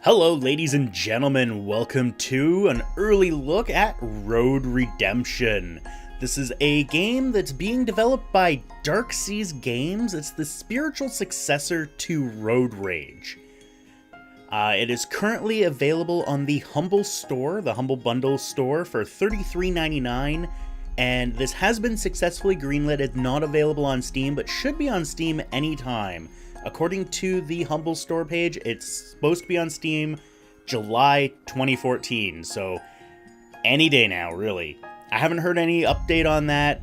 Hello ladies and gentlemen, welcome to an early look at Road Redemption. This is a game that's being developed by Dark Seas Games. It's the spiritual successor to Road Rage. It is currently available on the Humble Store, the Humble Bundle Store, for $33.99, and this has been successfully greenlit. It's not available on Steam, but should be on Steam anytime. According to the Humble Store page, it's supposed to be on Steam July 2014, so any day now, really. I haven't heard any update on that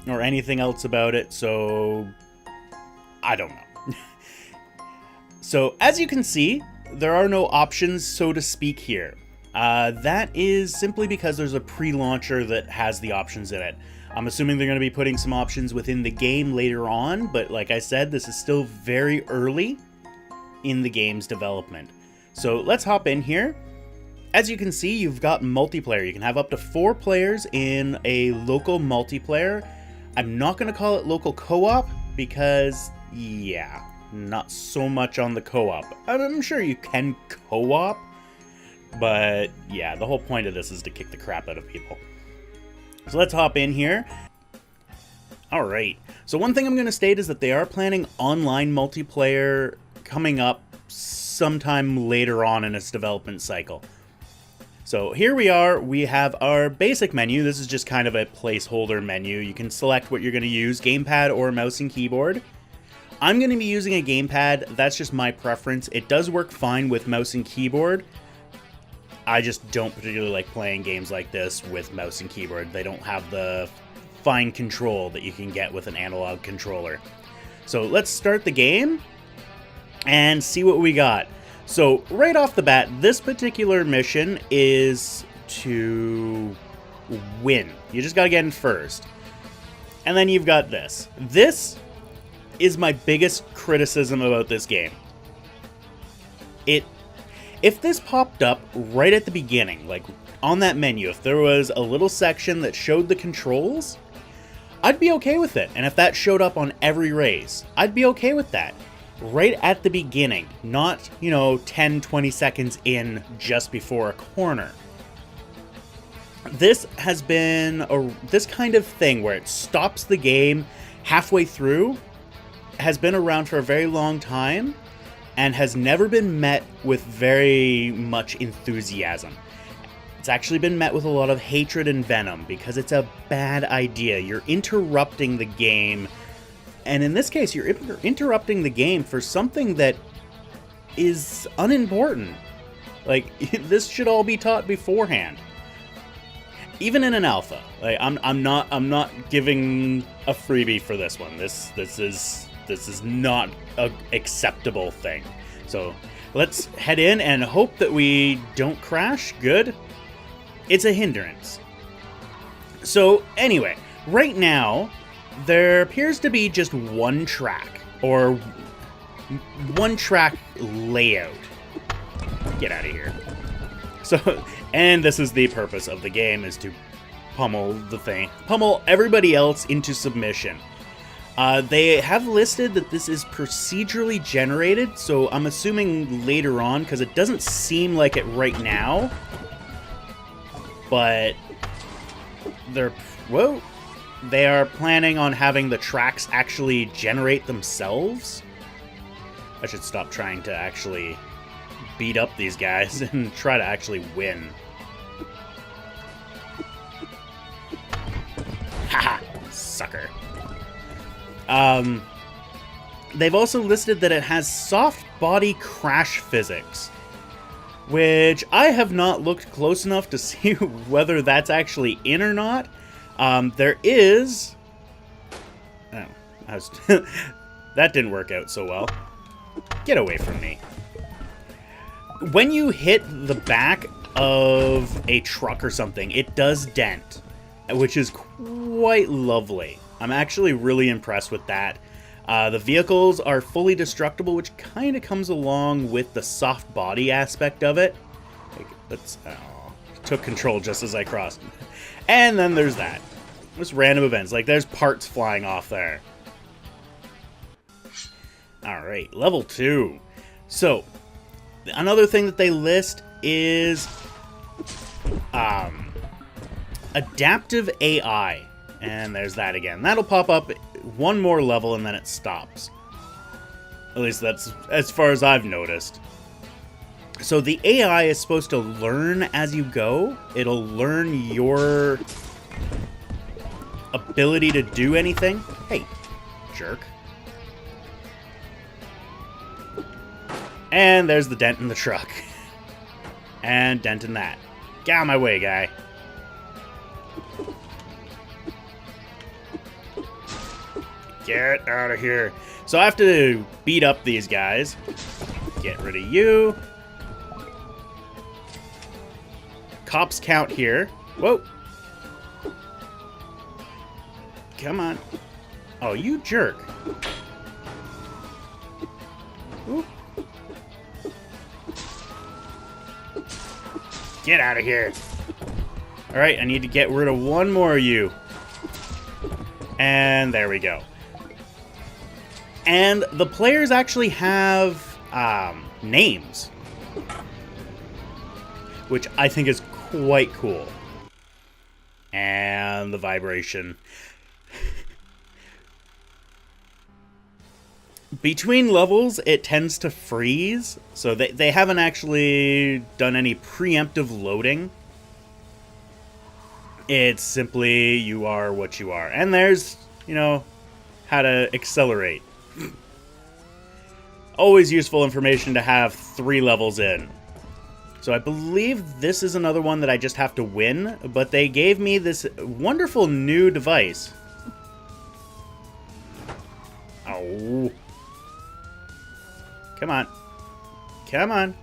or anything else about it, so I don't know. So, as you can see, there are no options, so to speak, here. That is simply because there's a pre-launcher that has the options in it. I'm assuming they're going to be putting some options within the game later on, but like I said, this is still very early in the game's development. So let's hop in here. As you can see, you've got multiplayer. You can have up to 4 players in a local multiplayer. I'm not going to call it local co-op because, yeah, not so much on the co-op. I'm sure you can co-op, but yeah, the whole point of this is to kick the crap out of people. So let's hop in here. Alright, so one thing I'm going to state is that they are planning online multiplayer coming up sometime later on in its development cycle. So here we are, we have our basic menu. This is just kind of a placeholder menu. You can select what you're going to use, gamepad or mouse and keyboard. I'm going to be using a gamepad, that's just my preference. It does work fine with mouse and keyboard. I just don't particularly like playing games like this with mouse and keyboard. They don't have the fine control that you can get with an analog controller. So let's start the game and see what we got. So right off the bat, this particular mission is to win. You just gotta get in first. And then you've got this. This is my biggest criticism about this game. If this popped up right at the beginning, like on that menu, if there was a little section that showed the controls, I'd be okay with it. And if that showed up on every race, I'd be okay with that. Right at the beginning, not, 10, 20 seconds in just before a corner. This has been this kind of thing where it stops the game halfway through, has been around for a very long time, and has never been met with very much enthusiasm. It's actually been met with a lot of hatred and venom because it's a bad idea. You're interrupting the game, and in this case, you're interrupting the game for something that is unimportant. Like, this should all be taught beforehand. Even in an alpha, like I'm not giving a freebie for this one. This is not an acceptable thing. So let's head in and hope that we don't crash. Good. It's a hindrance. So anyway, right now, there appears to be just one track, or one track layout. Get out of here. So, and this is the purpose of the game, is to pummel everybody else into submission. They have listed that this is procedurally generated, so I'm assuming later on, because it doesn't seem like it right now. But they are planning on having the tracks actually generate themselves. I should stop trying to actually beat up these guys and try to actually win. Haha, sucker. They've also listed that it has soft body crash physics, which I have not looked close enough to see whether that's actually in or not. There is... Oh, that didn't work out so well. Get away from me. When you hit the back of a truck or something, it does dent, which is quite lovely. I'm actually really impressed with that. The vehicles are fully destructible, which kind of comes along with the soft body aspect of it. Like, took control just as I crossed. And then there's that. Just random events. Like, there's parts flying off there. Alright, level 2. So, Another thing that they list is adaptive AI. And there's that again. That'll pop up one more level and then it stops. At least that's as far as I've noticed. So the AI is supposed to learn as you go. It'll learn your ability to do anything. Hey, jerk. And there's the dent in the truck. And dent in that. Get out of my way, guy. Get out of here. So I have to beat up these guys. Get rid of you. Cops count here. Whoa. Come on. Oh, you jerk. Oop. Get out of here. Alright, I need to get rid of one more of you. And there we go. And the players actually have names, which I think is quite cool. And the vibration. Between levels, it tends to freeze, so they haven't actually done any preemptive loading. It's simply you are what you are. And there's, you know, how to accelerate. Always useful information to have 3 levels in. So I believe this is another one that I just have to win, but they gave me this wonderful new device. Oh. Come on. Come on.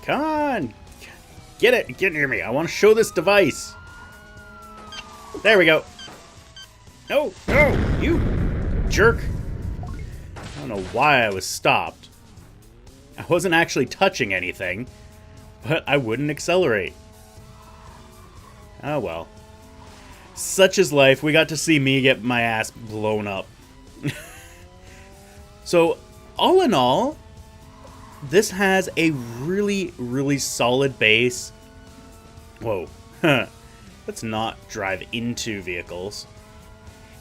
Come on. Get it. Get near me. I want to show this device. There we go. No, no, you jerk. I don't know why I was stopped. I wasn't actually touching anything, but I wouldn't accelerate. Oh well. Such is life. We got to see me get my ass blown up. So, all in all, this has a really, really solid base. Whoa. Let's not drive into vehicles.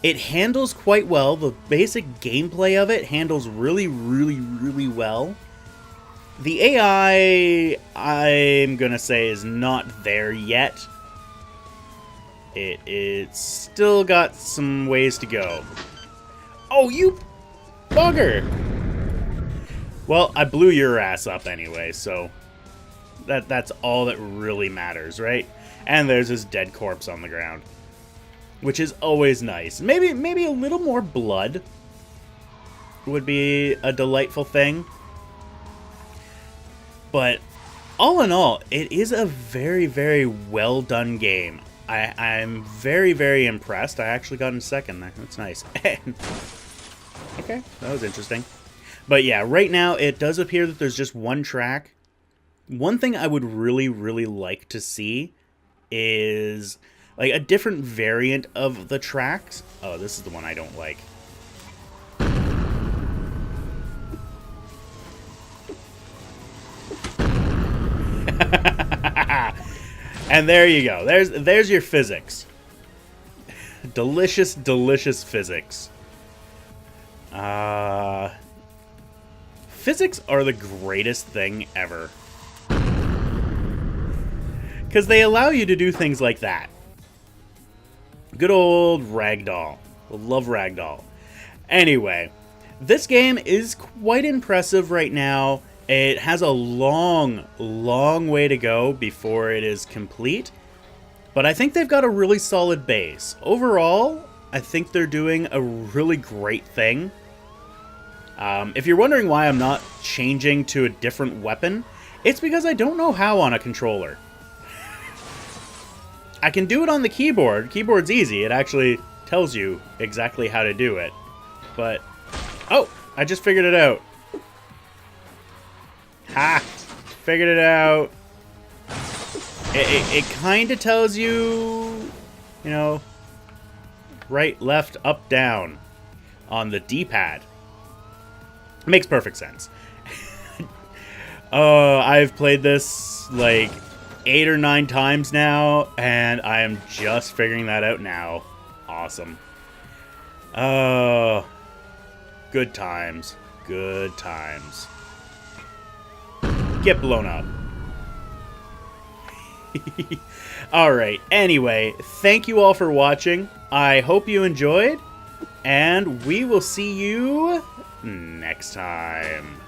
It handles quite well. The basic gameplay of it handles really, really, really well. The AI, I'm gonna say, is not there yet. It's still got some ways to go. Oh, you bugger! Well, I blew your ass up anyway, so that's all that really matters, right? And there's this dead corpse on the ground, which is always nice. Maybe a little more blood would be a delightful thing. But all in all, it is a very, very well done game. I'm very, very impressed. I actually got in second there. That's nice. Okay, that was interesting. But yeah, right now it does appear that there's just one track. One thing I would really, really like to see is like a different variant of the tracks. Oh, this is the one I don't like. And there you go. There's your physics. Delicious, delicious physics. Physics are the greatest thing ever. Because they allow you to do things like that. Good old Ragdoll. Love Ragdoll. Anyway, this game is quite impressive right now. It has a long, long way to go before it is complete. But I think they've got a really solid base. Overall, I think they're doing a really great thing. If you're wondering why I'm not changing to a different weapon, it's because I don't know how on a controller. I can do it on the keyboard. Keyboard's easy. It actually tells you exactly how to do it. But, oh, I just figured it out. Ha! Figured it out. It kind of tells you, you know, right, left, up, down on the D-pad. It makes perfect sense. I've played this like 8 or 9 times now, and I am just figuring that out now. Awesome. Good times. Good times. Get blown up. Alright, anyway, thank you all for watching. I hope you enjoyed, and we will see you next time.